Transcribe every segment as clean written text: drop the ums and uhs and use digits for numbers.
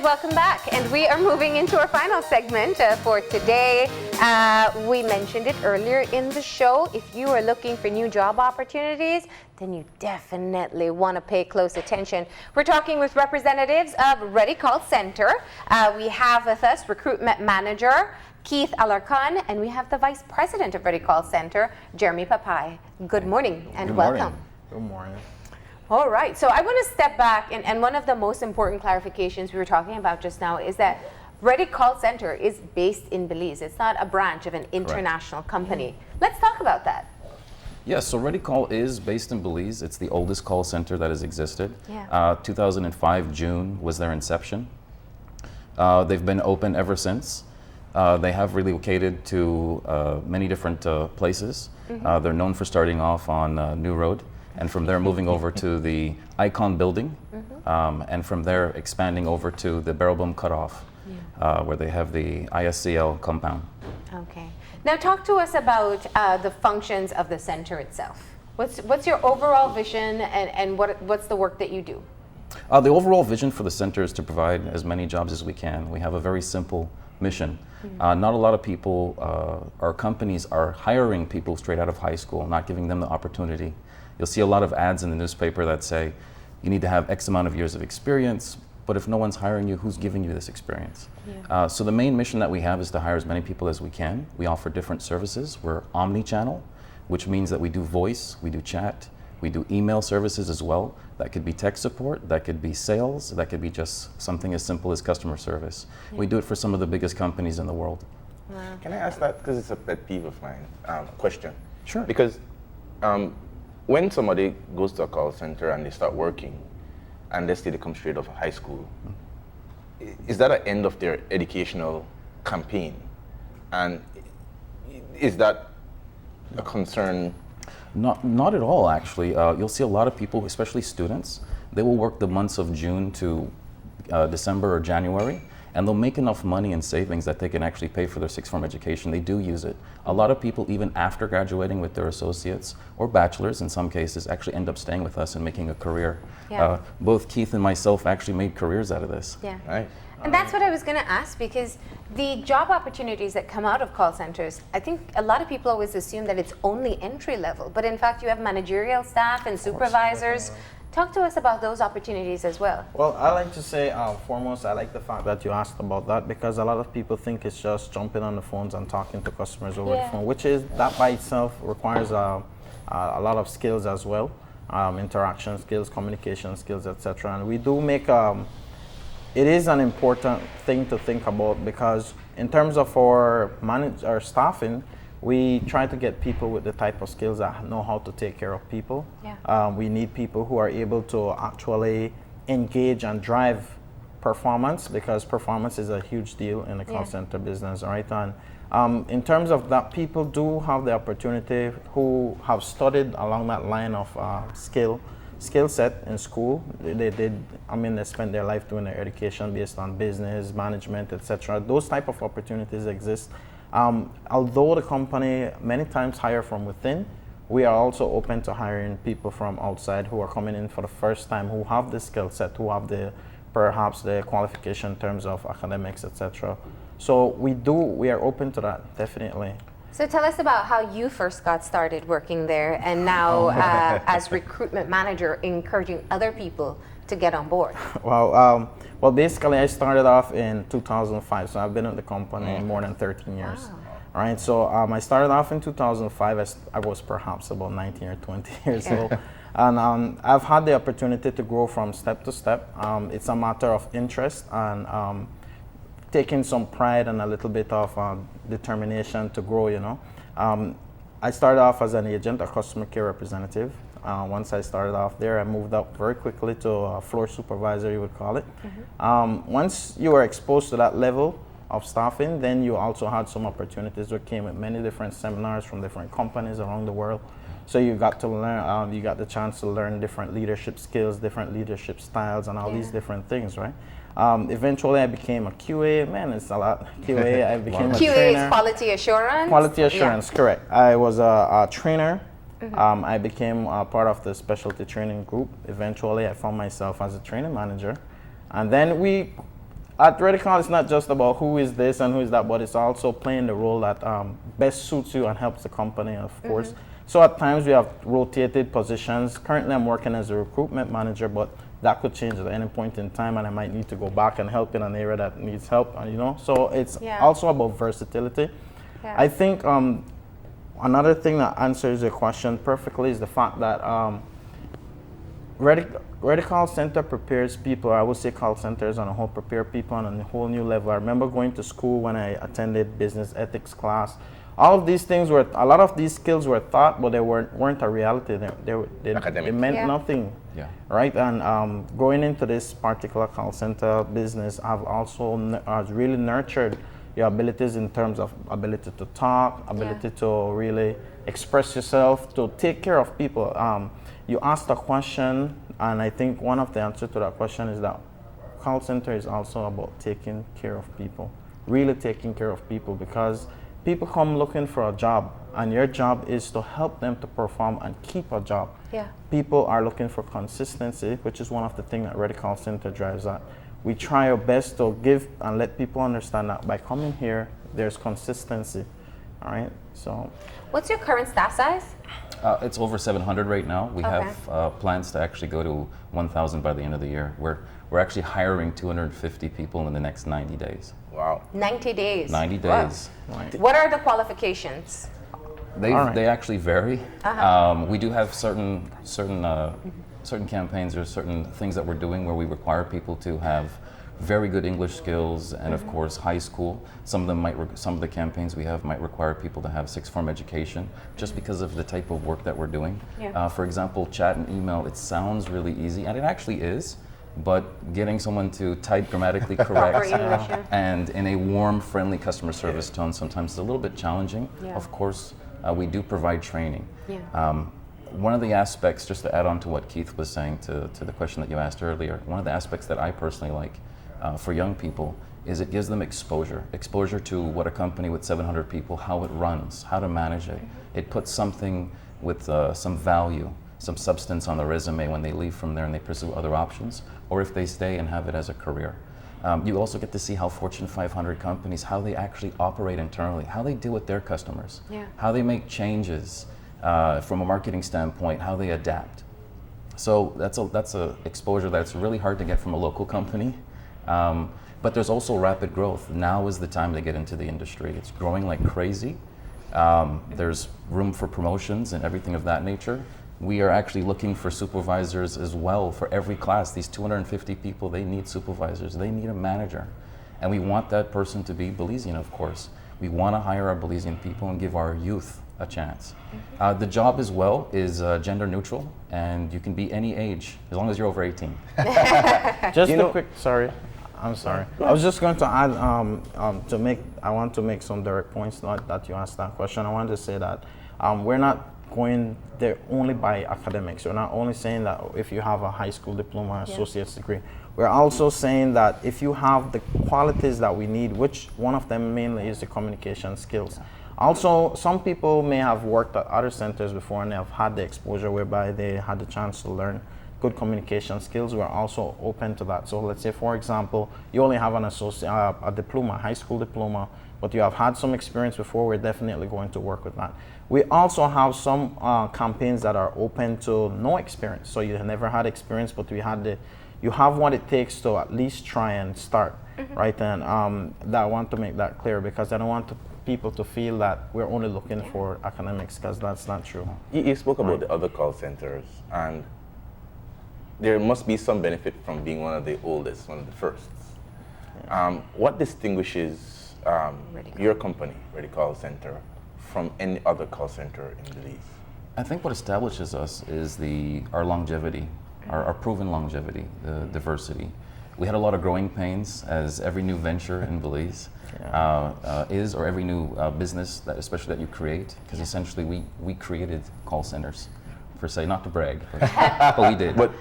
welcome back. And we are moving into our final segment for today. We mentioned it earlier in the show. If you are looking for new job opportunities, then you definitely want to pay close attention. We're talking with representatives of Ready Call Center. We have with us Recruitment Manager Keith Alarcon, and we have the Vice President of Ready Call Center, Jeremy Papai. Good morning and welcome. Good morning. All right, so I want to step back, and one of the most important clarifications we were talking about just now is that Ready Call Center is based in Belize. It's not a branch of an international company. Let's talk about that. Yes, so Ready Call is based in Belize. It's the oldest call center that has existed. 2005, June was their inception. They've been open ever since. They have relocated to many different places. They're known for starting off on New Road, and from there moving over to the Icon building, and from there expanding over to the Barrel Boom Cutoff, where they have the ISCL compound. Okay. Now talk to us about the functions of the center itself. What's your overall vision, and what's the work that you do? The overall vision for the center is to provide as many jobs as we can. We have a very simple mission. Not a lot of people, our companies are hiring people straight out of high school, not giving them the opportunity. You'll see a lot of ads in the newspaper that say you need to have X amount of years of experience, but if no one's hiring you, who's giving you this experience? So the main mission that we have is to hire as many people as we can. We offer different services. We're omni-channel, which means that we do voice, we do chat, we do email services as well. That could be tech support, that could be sales, that could be just something as simple as customer service. We do it for some of the biggest companies in the world. Can I ask that, because it's a pet peeve of mine, question? Sure. Because when somebody goes to a call center and they start working, and let's say they come straight off of high school, is that an end of their educational campaign? And is that a concern? Not at all, actually. You'll see a lot of people, especially students, they will work the months of June to December or January, and they'll make enough money in savings that they can actually pay for their sixth form education. They do use it. A lot of people, even after graduating with their associates or bachelors in some cases, actually end up staying with us and making a career. Both Keith and myself actually made careers out of this. Right. And that's what I was going to ask, because the job opportunities that come out of call centers, I think a lot of people always assume that it's only entry level, but in fact you have managerial staff and supervisors. Talk to us about those opportunities as well. Well, I like to say, foremost, I like the fact that you asked about that, because a lot of people think it's just jumping on the phones and talking to customers over the phone, which is, that by itself requires a lot of skills as well, interaction skills, communication skills, etc. And we do make, it is an important thing to think about, because in terms of our staffing, we try to get people with the type of skills that know how to take care of people. We need people who are able to actually engage and drive performance, because performance is a huge deal in the call center business, right? And in terms of that, people do have the opportunity who have studied along that line of skill set in school. They spend their life doing their education based on business, management, etc. Those type of opportunities exist. Although the company many times hire from within, we are also open to hiring people from outside who are coming in for the first time, who have the skill set, who have perhaps the qualification in terms of academics, etc. So we are open to that, definitely. So tell us about how you first got started working there, and now as recruitment manager, encouraging other people to get on board. Well, basically, I started off in 2005, so I've been at the company more than 13 years. All right, so I started off in 2005. I was perhaps about 19 or 20 years old, and I've had the opportunity to grow from step to step. It's a matter of interest and taking some pride and a little bit of determination to grow, you know. I started off as an agent, a customer care representative. Once I started off there, I moved up very quickly to a floor supervisor, you would call it. Once you were exposed to that level of staffing, then you also had some opportunities that came with many different seminars from different companies around the world. So you got to learn, you got the chance to learn different leadership skills, different leadership styles, and all these different things, right? Eventually, I became a QA. Man, it's a lot. QA. I became a trainer. QA is quality assurance. Quality assurance, correct. I was a trainer. I became part of the specialty training group. Eventually, I found myself as a training manager, and then at Redicon, it's not just about who is this and who is that, but it's also playing the role that best suits you and helps the company, of course. So at times we have rotated positions. Currently I'm working as a recruitment manager, but that could change at any point in time, and I might need to go back and help in an area that needs help, you know. So it's also about versatility. I think another thing that answers your question perfectly is the fact that Ready Call Center prepares people. I would say call centers on a whole prepare people on a whole new level. I remember going to school when I attended business ethics class. All of these things were, a lot of these skills were taught, but they weren't a reality. They meant nothing, right? And going into this particular call center business, I've also really nurtured your abilities in terms of ability to talk, ability to really express yourself, to take care of people. You asked a question, and I think one of the answers to that question is that call center is also about taking care of people, really taking care of people, because people come looking for a job, and your job is to help them to perform and keep a job. People are looking for consistency, which is one of the things that Ready Call Center drives at. We try our best to give and let people understand that by coming here, there's consistency. All right. So, what's your current staff size? It's over 700 right now. We have plans to actually go to 1,000 by the end of the year. We're actually hiring 250 people in the next 90 days. Wow. 90 days. 90 days. Wow. What are the qualifications? They actually vary. We do have certain campaigns or certain things that we're doing where we require people to have very good English skills and of course high school. Some of the campaigns we have might require people to have sixth form education just because of the type of work that we're doing. For example, chat and email, it sounds really easy, and it actually is, but getting someone to type grammatically correct and in a warm, friendly customer service tone sometimes is a little bit challenging. Of course, we do provide training. One of the aspects, just to add on to what Keith was saying to the question that you asked earlier, one of the aspects that I personally like for young people is it gives them exposure to what a company with 700 people, how it runs, how to manage it. It puts something with some value, some substance on the resume when they leave from there and they pursue other options, or if they stay and have it as a career. You also get to see how Fortune 500 companies, how they actually operate internally, how they deal with their customers, how they make changes from a marketing standpoint, how they adapt. So that's a exposure that's really hard to get from a local company. But there's also rapid growth. Now is the time to get into the industry. It's growing like crazy. There's room for promotions and everything of that nature. We are actually looking for supervisors as well for every class. These 250 people, they need supervisors. They need a manager. And we want that person to be Belizean, of course. We want to hire our Belizean people and give our youth a chance. The job as well is gender neutral, and you can be any age as long as you're over 18. Just a quick, sorry. I'm sorry. I was just going to add, I want to make some direct points, not that you asked that question. I wanted to say that we're not going there only by academics. We're not only saying that if you have a high school diploma or associate's degree. We're also saying that if you have the qualities that we need, which one of them mainly is the communication skills. Also, some people may have worked at other centers before and they have had the exposure whereby they had the chance to learn good communication skills. We're also open to that. So let's say, for example, you only have a diploma, high school diploma, but you have had some experience before. We're definitely going to work with that. We also have some campaigns that are open to no experience. So you never had experience, but you have what it takes to at least try and start, right? And I want to make that clear because I don't want people to feel that we're only looking for academics, because that's not true. You spoke about the other call centers, and there must be some benefit from being one of the oldest, one of the first. What distinguishes your company, Ready Call Center, from any other call center in Belize? I think what establishes us is our longevity, our proven longevity, the diversity. We had a lot of growing pains, as every new venture in Belize is, or every new business, especially that you create, because essentially we created call centers, per se, not to brag, but we did. But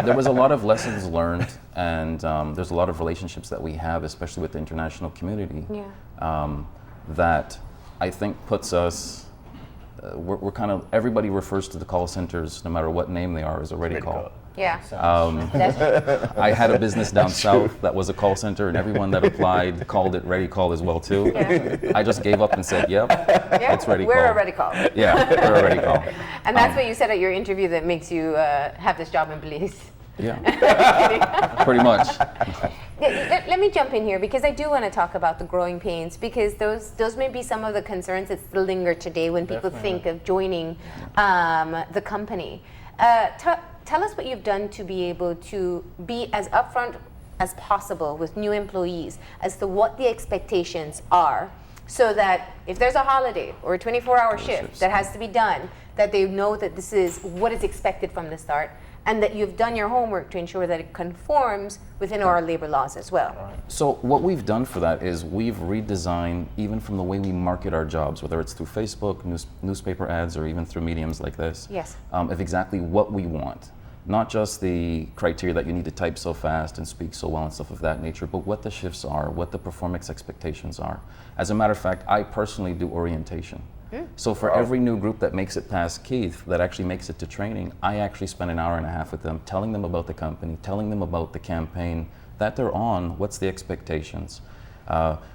there was a lot of lessons learned, and there's a lot of relationships that we have, especially with the international community, that I think puts us, we're kind of, everybody refers to the call centers, no matter what name they are, as a Ready Call. Yeah. I had a business down south that was a call center, and everyone that applied called it Ready Call as well too. Yeah. I just gave up and said, "Yep, Yeah, it's Ready we're Call." a Ready Call. Yeah, we're a Ready Call. And that's what you said at your interview that makes you have this job in Belize. Yeah, pretty much. Let me jump in here because I do want to talk about the growing pains, because those may be some of the concerns that still linger today when people think of joining the company. Tell us what you've done to be able to be as upfront as possible with new employees as to what the expectations are, so that if there's a holiday or a 24-hour shift that has to be done, that they know that this is what is expected from the start, and that you've done your homework to ensure that it conforms within our labor laws as well. So what we've done for that is we've redesigned, even from the way we market our jobs, whether it's through Facebook, newspaper ads, or even through mediums like this, Yes. Of exactly what we want. Not just the criteria that you need to type so fast and speak so well and stuff of that nature, but what the shifts are, what the performance expectations are. As a matter of fact, I personally do orientation. So for every new group that makes it past Keith, that actually makes it to training, I actually spend an hour and a half with them, telling them about the company, telling them about the campaign that they're on, what's the expectations.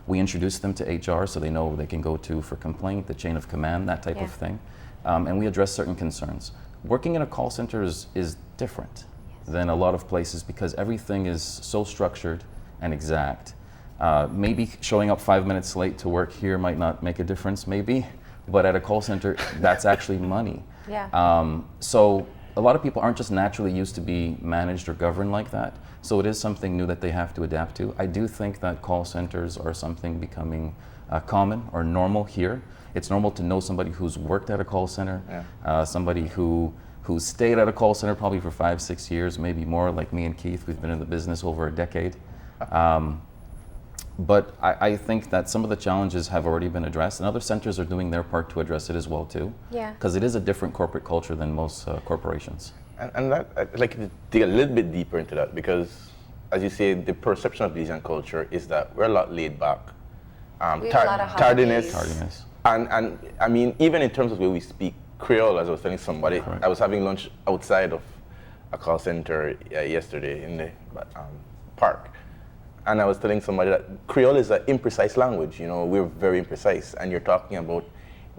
We introduce them to HR so they know they can go to for complaint, the chain of command, that type of thing. And we address certain concerns. Working in a call center is different than a lot of places because everything is so structured and exact. Maybe showing up 5 minutes late to work here might not make a difference, maybe. But at a call center, that's actually money. Yeah. So a lot of people aren't just naturally used to be managed or governed like that. So it is something new that they have to adapt to. I do think that call centers are something becoming common or normal here. It's normal to know somebody who's worked at a call center, somebody who stayed at a call center probably for 5-6 years, maybe more, like me and Keith. We've been in the business over a decade. But I think that some of the challenges have already been addressed, and other centers are doing their part to address it as well too. Yeah. Because it is a different corporate culture than most corporations. And that, I'd like to dig a little bit deeper into that because, as you say, the perception of Belizean culture is that we're a lot laid back. We have a lot of Tardiness. And I mean, even in terms of the way we speak Creole, as I was telling somebody, I was having lunch outside of a call center yesterday in the park. And I was telling somebody that Creole is an imprecise language. You know, we're very imprecise. And you're talking about,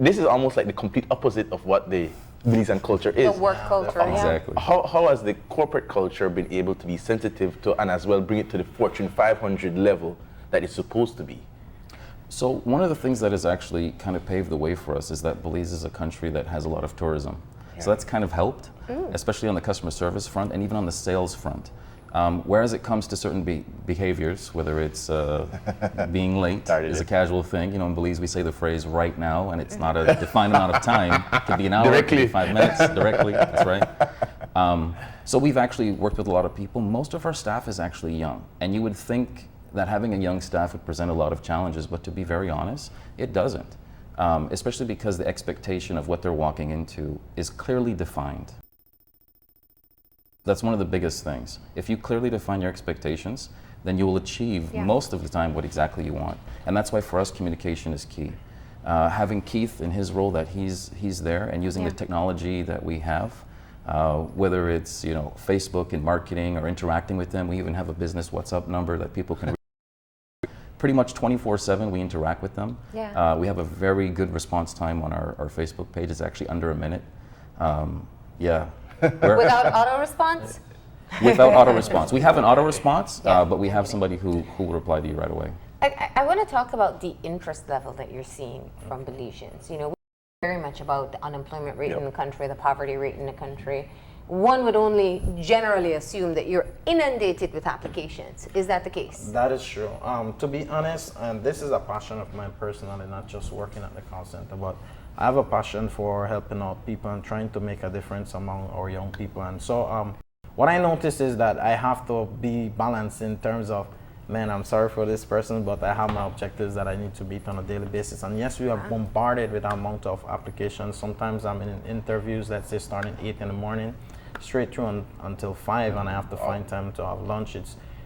this is almost like the complete opposite of what the Belizean culture is. The work culture, Exactly. How has the corporate culture been able to be sensitive to and as well bring it to the Fortune 500 level that it's supposed to be? So one of the things that has actually kind of paved the way for us is that Belize is a country that has a lot of tourism. So that's kind of helped, especially on the customer service front and even on the sales front. Whereas it comes to certain behaviors, whether it's being late is a casual thing. You know, in Belize we say the phrase "right now," and it's not a defined amount of time. It could be an hour, it could be 5 minutes, directly. That's right. So we've actually worked with a lot of people. Most of our staff is actually young, and you would think that having a young staff would present a lot of challenges, but to be very honest, it doesn't. Especially because the expectation of what they're walking into is clearly defined. That's one of the biggest things. If you clearly define your expectations, then you will achieve most of the time what exactly you want. And that's why for us communication is key. Having Keith in his role that he's there and using the technology that we have, whether it's Facebook and marketing or interacting with them. We even have a business WhatsApp number that people can pretty much 24/7 we interact with them. Yeah. We have a very good response time on our Facebook page. It's actually under a minute. Without auto response? Without auto response. We have an auto response, but we have somebody who will reply to you right away. I want to talk about the interest level that you're seeing from Belizeans. You know, we very much about the unemployment rate in the country, the poverty rate in the country. One would only generally assume that you're inundated with applications. Is that the case? That is true. To be honest, and this is a passion of mine personally, not just working at the call center, but I have a passion for helping out people and trying to make a difference among our young people. And so what I noticed is that I have to be balanced in terms of, man, I'm sorry for this person, but I have my objectives that I need to meet on a daily basis. And yes, we are bombarded with an amount of applications. Sometimes I'm in interviews, let's say starting 8 in the morning, straight through until 5, and I have to find time to have lunch.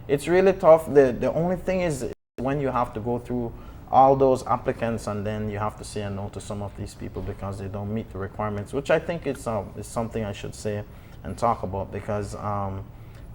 It's really tough. The only thing is when you have to go through all those applicants and then you have to say a no to some of these people because they don't meet the requirements, which I think is something I should say and talk about, because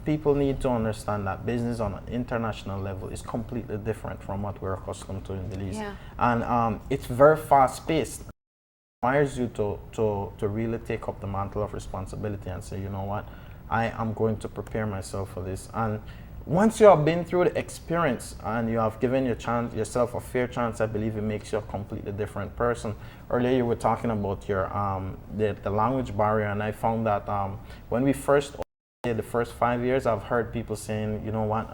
people need to understand that business on an international level is completely different from what we're accustomed to in Belize. Yeah. And it's very fast paced. It requires you to really take up the mantle of responsibility and say, you know what, I am going to prepare myself for this. And once you have been through the experience and you have given yourself a fair chance, I believe it makes you a completely different person. Earlier you were talking about your the language barrier, and I found that when we first, the first 5 years, I've heard people saying, you know what,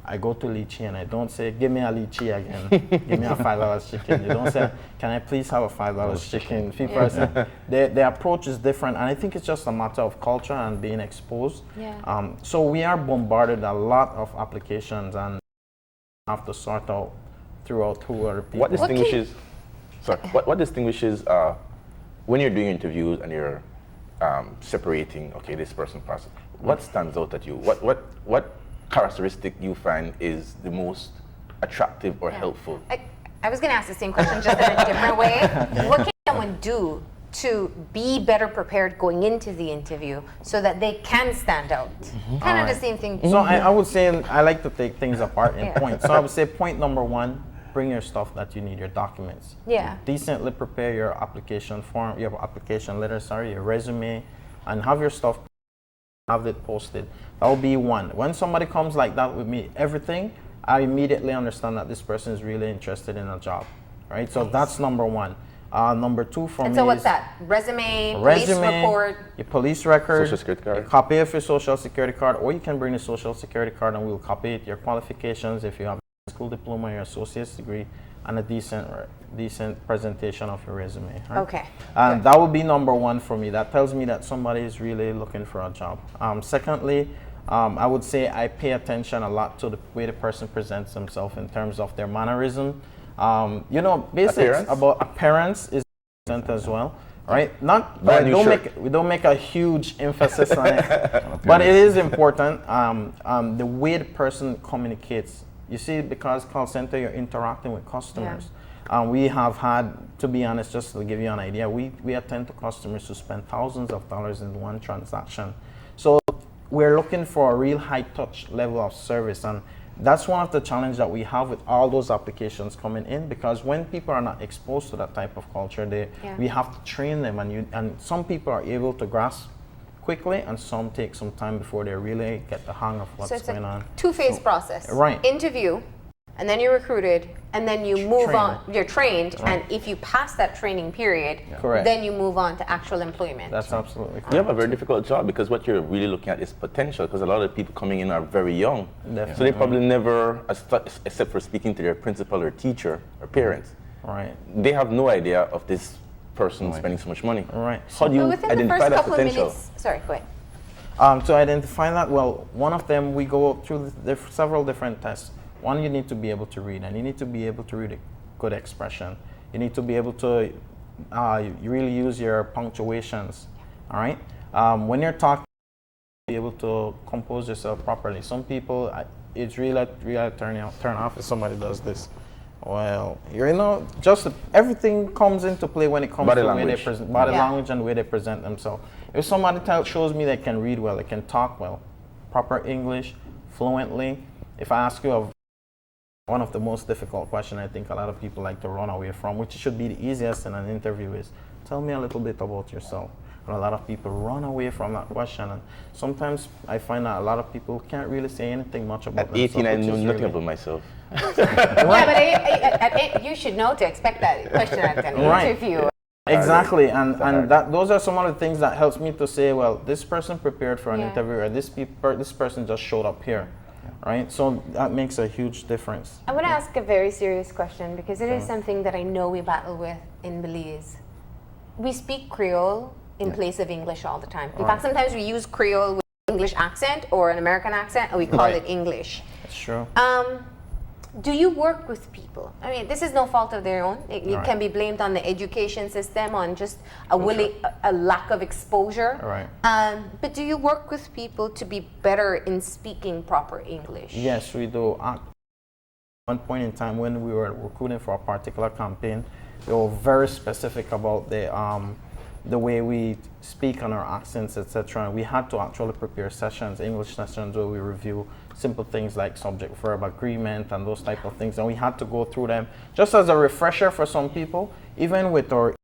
I go to lychee and I don't say, give me a lychee again, give me a $5 chicken. You don't say, can I please have a $5 chicken? People are saying, the approach is different, and I think it's just a matter of culture and being exposed. Yeah. So we are bombarded a lot of applications and have to sort out throughout who are the people. What distinguishes, what distinguishes when you're doing interviews and you're separating, okay, this person, what stands out at you? What characteristic you find is the most attractive or helpful? I was going to ask the same question just in a different way. What can someone do to be better prepared going into the interview so that they can stand out? Kind of the same thing. So I would say I like to take things apart in points. So I would say point number one, bring your stuff that you need, your documents. Yeah. Decently prepare your application form, your application letter, your resume, and have your stuff, have it posted. That will be one. When somebody comes like that with me, everything, I immediately understand that this person is really interested in a job, right? So that's number one. Number two for me so what's is that? Police report, your police record, Social Security card. a copy of your social security card, or you can bring the social security card and we'll copy it, your qualifications if you have a school diploma, your associate's degree, and a decent presentation of your resume. Right? Okay. And that would be number one for me. That tells me that somebody is really looking for a job. Secondly, I would say I pay attention a lot to the way the person presents themselves in terms of their mannerism. You know, basics about appearance is important as well, right? We don't make a huge emphasis on it, but it is important. The way the person communicates. You see, because call center, you're interacting with customers. We have had, to be honest, just to give you an idea, we attend to customers who spend thousands of dollars in one transaction. So we're looking for a real high touch level of service, and that's one of the challenges that we have with all those applications coming in, because when people are not exposed to that type of culture, we have to train them, and some people are able to grasp quickly, and some take some time before they really get the hang of what's going on. Two-phase process. Right. Interview, and then you're recruited, and then you move on. You're trained, and if you pass that training period, then you move on to actual employment. That's absolutely correct. You have a very difficult job, because what you're really looking at is potential, because a lot of people coming in are very young. Definitely. So they probably never, except for speaking to their principal or teacher or parents, they have no idea of this person spending so much money. Right. How do you identify that potential? Sorry, go ahead. To identify that, well, one of them, we go through several different tests. One, you need to be able to read, and you need to be able to read a good expression. You need to be able to you really use your punctuations, all right? When you're talking, be able to compose yourself properly. Some people, it's really turn off if somebody does this. Well, you know, just everything comes into play when it comes to the way they present, body language and the way they present themselves. If somebody shows me they can read well, they can talk well, proper English, fluently. If I ask you one of the most difficult questions I think a lot of people like to run away from, which should be the easiest in an interview, is tell me a little bit about yourself. And a lot of people run away from that question, and sometimes I find that a lot of people can't really say anything much about themselves. At 18, I knew nothing about myself. But you should know to expect that question at an interview. Exactly, and those are some of the things that helps me to say, well, this person prepared for an interview, or this person just showed up here, right? So that makes a huge difference. I want to ask a very serious question, because it is something that I know we battle with in Belize. We speak Creole in place of English all the time. In fact, sometimes we use Creole with English accent or an American accent, and we call it English. That's true. Do you work with people? I mean, this is no fault of their own. It can be blamed on the education system, on just a lack of exposure. Right. But do you work with people to be better in speaking proper English? Yes, we do. At one point in time when we were recruiting for a particular campaign, we were very specific about the the way we speak and our accents, etc. We had to actually prepare sessions, English sessions, where we review simple things like subject verb agreement and those type of things, and we had to go through them just as a refresher for some people. Even with our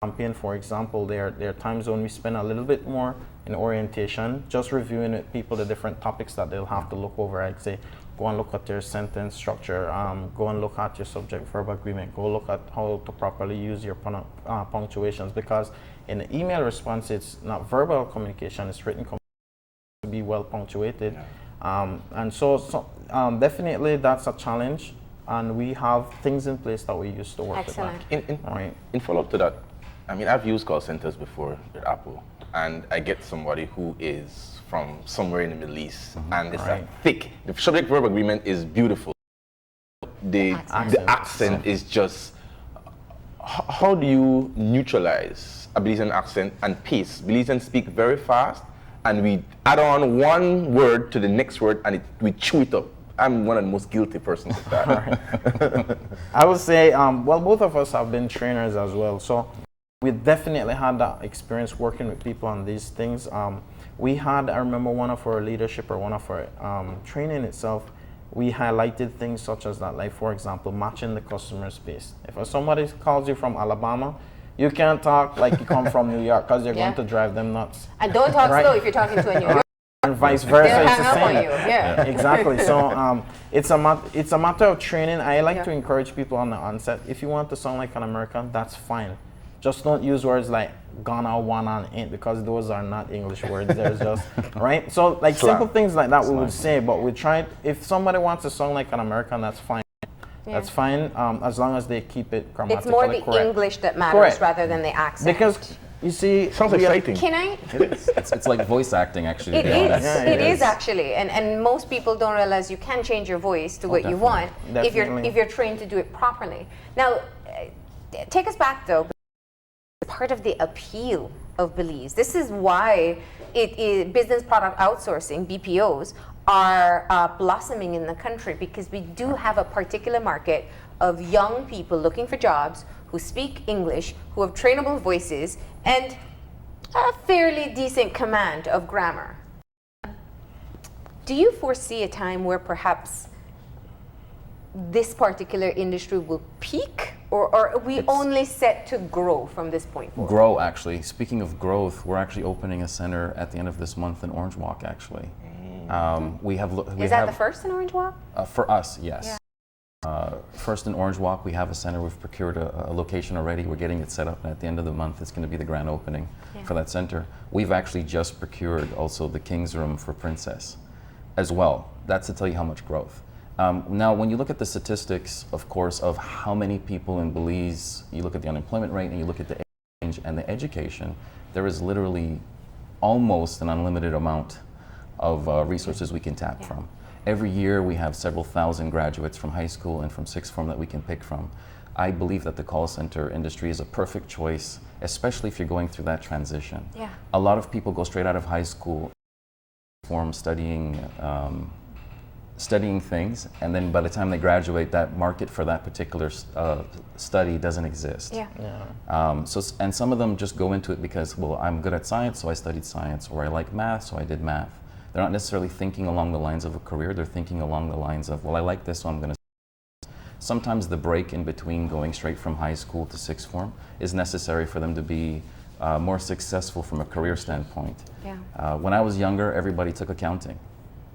campaign, for example, there are times when we spend a little bit more in orientation, just reviewing with people the different topics that they'll have to look over. I'd say, go and look at your sentence structure, go and look at your subject verb agreement, go look at how to properly use your punctuations, because in the email response, it's not verbal communication, it's written communication to be well punctuated. And so definitely that's a challenge, and we have things in place that we use to work Excellent. with that. In follow-up to that, I mean, I've used call centers before at Apple, and I get somebody who is from somewhere in the Middle East, and it's like thick. The subject verb agreement is beautiful. The accent is just. How do you neutralize a Belizean accent and pace? Belizeans speak very fast, and we add on one word to the next word, and we chew it up. I'm one of the most guilty persons with that. I would say, well, both of us have been trainers as well, so we definitely had that experience working with people on these things. I remember one of our leadership or one of our training itself, we highlighted things such as that, like for example, matching the customer space. If somebody calls you from Alabama, you can't talk like you come from New York, because you're going to drive them nuts. And don't talk slow if you're talking to a New Yorker. And vice versa. They'll It's hang the up on same. you. Yeah. Exactly. So it's a matter of training. I like to encourage people on the onset. If you want to sound like an American, that's fine. Just don't use words like gonna, wanna, and ain't, because those are not English words. There's just right. So like simple things like that we would say, but we try. If somebody wants to sound like an American, that's fine. That's fine, as long as they keep it grammatically correct. It's more the English that matters rather than the accent. Because you see, sounds exciting. Can I? It's like voice acting, actually. It is. It is actually, and most people don't realize you can change your voice to what you want if you're trained to do it properly. Now, take us back though. Part of the appeal of Belize. This is why business product outsourcing (BPOs) are blossoming in the country, because we do have a particular market of young people looking for jobs who speak English, who have trainable voices, and a fairly decent command of grammar. Do you foresee a time where perhaps this particular industry will peak, or are we only set to grow from this point forward? Grow, actually. Speaking of growth, we're actually opening a center at the end of this month in Orange Walk, actually. Is that the first in Orange Walk? For us, yes. First in Orange Walk, we have a center. We've procured a location already. We're getting it set up, and at the end of the month, it's going to be the grand opening for that center. We've actually just procured also the King's Room for Princess as well. That's to tell you how much growth. Now, when you look at the statistics, of course, of how many people in Belize, you look at the unemployment rate and you look at the age and the education, there is literally almost an unlimited amount of resources we can tap from. Every year we have several thousand graduates from high school and from sixth form that we can pick from. I believe that the call center industry is a perfect choice, especially if you're going through that transition. A lot of people go straight out of high school, studying things, and then by the time they graduate, that market for that particular study doesn't exist. And some of them just go into it because, well, I'm good at science, so I studied science, or I like math, so I did math. They're not necessarily thinking along the lines of a career, they're thinking along the lines of, well, I like this, so I'm going to. Sometimes the break in between going straight from high school to sixth form is necessary for them to be more successful from a career standpoint. When I was younger, everybody took accounting.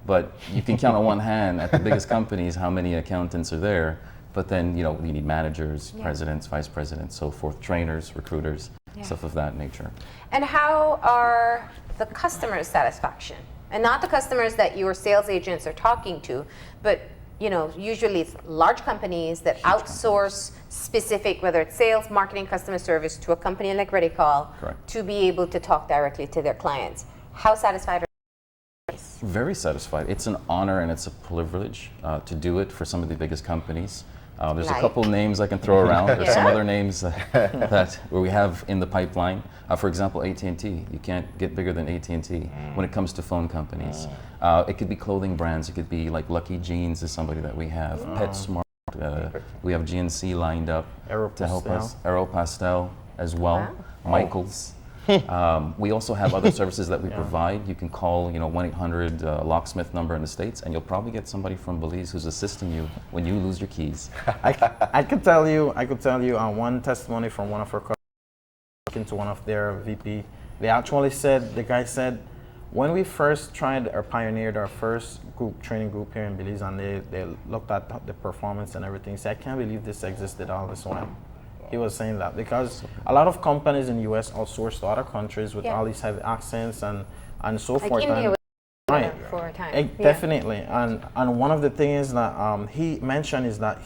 But you can count on one hand at the biggest companies how many accountants are there. But then, you need managers, presidents, vice presidents, so forth, trainers, recruiters, stuff of that nature. And how are the customers' satisfaction? And not the customers that your sales agents are talking to, but usually it's large companies that outsource specific, whether it's sales, marketing, customer service, to a company like ReadyCall to be able to talk directly to their clients. How satisfied are you? Very satisfied. It's an honor and it's a privilege to do it for some of the biggest companies. There's a couple names I can throw around. There's some other names that we have in the pipeline. For example, AT&T. You can't get bigger than AT&T when it comes to phone companies. It could be clothing brands. It could be like Lucky Jeans is somebody that we have. PetSmart. We have GNC lined up to help us. Aeropastel as well. Michaels. We also have other services that we provide. You can call, 1-800 locksmith number in the States, and you'll probably get somebody from Belize who's assisting you when you lose your keys. I could tell you one testimony from one of our customers talking to one of their VP. They actually said, the guy said, when we first tried or pioneered our first training group here in Belize, and they looked at the performance and everything, he said, I can't believe this existed all this while. He was saying that because a lot of companies in the U.S. outsource to other countries with all these heavy accents and so like forth. India was Right. for a time. Definitely. And one of the things that he mentioned is that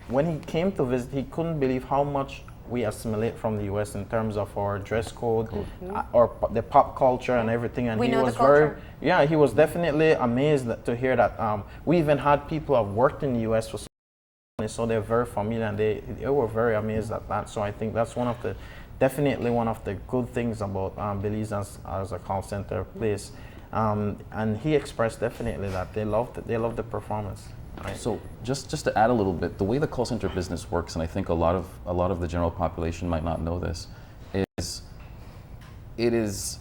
when he came to visit, he couldn't believe how much we assimilate from the U.S. in terms of our dress code, or the pop culture and everything. And We he know was the culture. he was definitely amazed to hear that. We even had people who have worked in the U.S. for so they're very familiar, and they were very amazed at that. So I think that's definitely one of the good things about Belize as a call center place. And he expressed definitely that they loved the performance. Right. So just to add a little bit, the way the call center business works, and I think a lot of the general population might not know this, is it is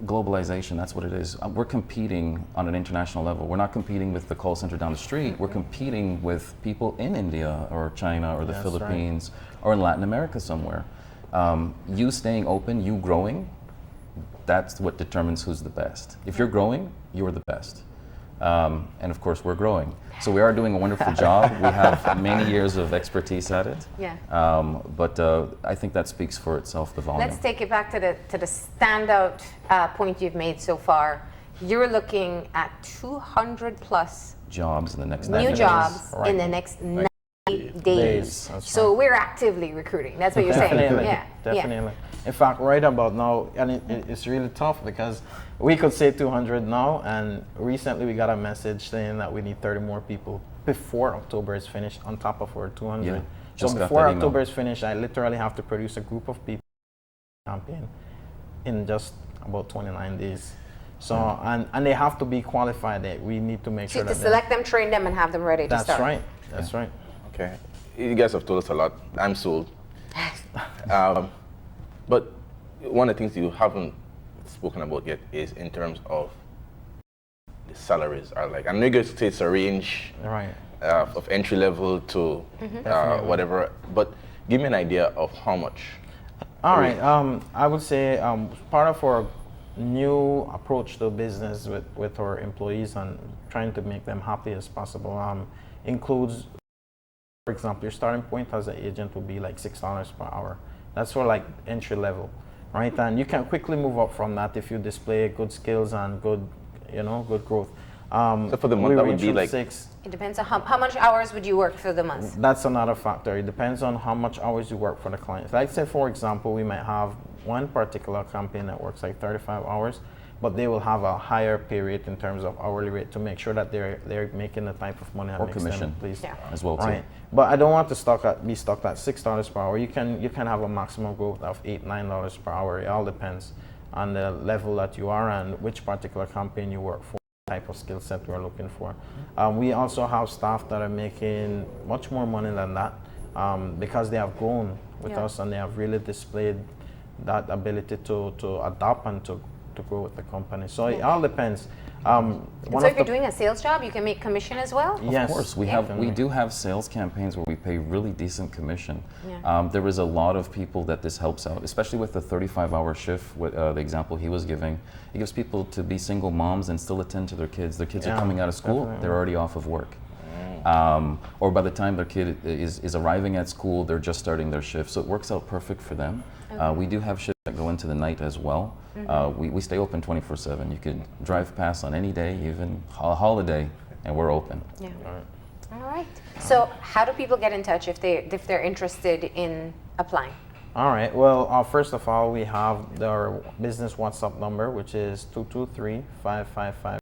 globalization. That's what it is. We're competing on an international level. We're not competing with the call center down the street. We're competing with people in India or China or the Philippines or in Latin America somewhere. You staying open, you growing, that's what determines who's the best. If you're growing, you're the best. And of course, we're growing. So we are doing a wonderful job. We have many years of expertise at it. Yeah. But I think that speaks for itself, the volume. Let's take it back to the standout point you've made so far. You're looking at 200 plus jobs in the next new 90 jobs days. in the next 90 days. That's So right. we're actively recruiting. That's what you're saying. Definitely, Yeah. definitely. In fact, right about now, and it's really tough because we could say 200 now, and recently we got a message saying that we need 30 more people before October is finished on top of our 200. Yeah, So just got before that email. October is finished, I literally have to produce a group of people campaign in just about 29 days. So and they have to be qualified. We need to make So sure to that select them, train them, and have them ready to that's start. right. That's right. Okay. You guys have told us a lot. I'm sold. But one of the things you haven't spoken about yet is in terms of the salaries are like. I know you guys say it's a range Right. of entry level to whatever, but give me an idea of how much. All right. I would say part of our new approach to business with our employees and trying to make them happy as possible includes, for example, your starting point as an agent would be like $6 per hour. That's for like entry level, right? And you can quickly move up from that if you display good skills and good growth. So for the month, that would be like 6. It depends on how much hours would you work for the month. That's another factor. It depends on how much hours you work for the client. Like say, for example, we might have one particular campaign that works like 35 hours, but they will have a higher pay rate in terms of hourly rate to make sure that they're making the type of money that Or makes commission. them pleased. Yeah. As well, too. Right. But I don't want to be stuck at $6 per hour. You can have a maximum growth of $8-9 per hour. It all depends on the level that you are and which particular campaign you work for, type of skill set we're looking for. We also have staff that are making much more money than that because they have grown with us and they have really displayed that ability to adapt and to grow with the company. So it all depends. So if you're doing a sales job, you can make commission as well? Yes, Of course, we do have sales campaigns where we pay really decent commission. Yeah. There is a lot of people that this helps out, especially with the 35-hour shift. With the example he was giving, it gives people to be single moms and still attend to their kids. Their kids are coming out of school; definitely. they're already off of work. Or by the time their kid is arriving at school, they're just starting their shift. So it works out perfect for them. We do have shifts that go into the night as well. We stay open 24/7. You could drive past on any day, even a holiday, and we're open. Yeah. All right. So how do people get in touch if they're interested in applying? All right. Well, first of all, we have our business WhatsApp number, which is 223-555.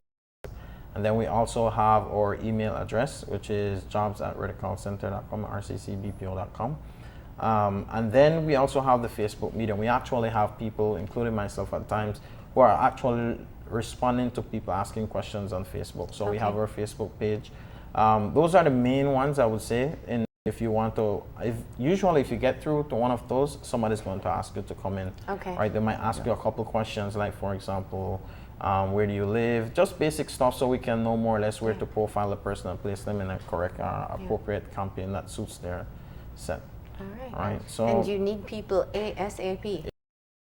And then we also have our email address, which is jobs@redcallcenter.com, rccbpo.com. And then we also have the Facebook medium. We actually have people, including myself at times, who are actually responding to people asking questions on Facebook. So we have our Facebook page. Those are the main ones, I would say. If you want to, usually if you get through to one of those, somebody's going to ask you to come in. Okay. Right? They might ask you a couple questions, like for example, where do you live? Just basic stuff, so we can know more or less where to profile the person and place them in a correct, appropriate campaign that suits their set. All right. Right. So. And you need people ASAP.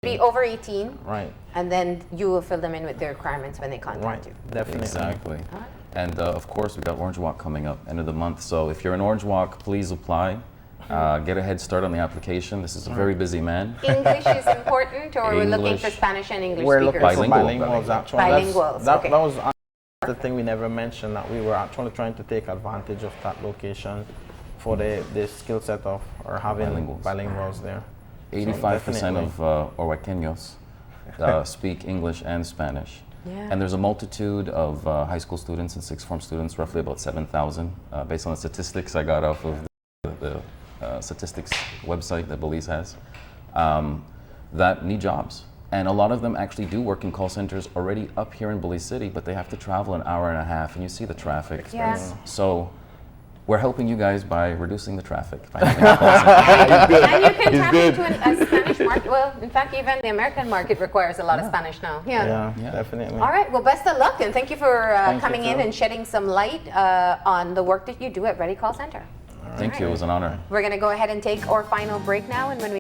Be over 18. Right. And then you will fill them in with their requirements when they contact Right. you. Definitely. Exactly. And of course, we've got Orange Walk coming up end of the month. So if you're in Orange Walk, please apply. Get a head start on the application. This is a very busy man. English is important, or we're looking for English. Spanish and English We're speakers? looking for Bilingual. bilinguals, actually. Bilinguals, That okay. was the thing we never mentioned, that we were actually trying to take advantage of that location for the skill set of or having bilinguals there. 85% of Oaxaqueños speak English and Spanish. Yeah. And there's a multitude of high school students and sixth form students, roughly about 7,000, based on the statistics I got off of the statistics website that Belize has, that need jobs. And a lot of them actually do work in call centers already up here in Belize City, but they have to travel an hour and a half, and you see the traffic. Yeah. So we're helping you guys by reducing the traffic. By having a call center. And you can tap into a Spanish market. Well, in fact, even the American market requires a lot of Spanish now. Yeah, Yeah. definitely. All right. Well, best of luck, and thank you for Thank you coming in too. and shedding some light on the work that you do at Ready Call Center. Thank you, it was an honor. We're going to go ahead and take our final break now, and when we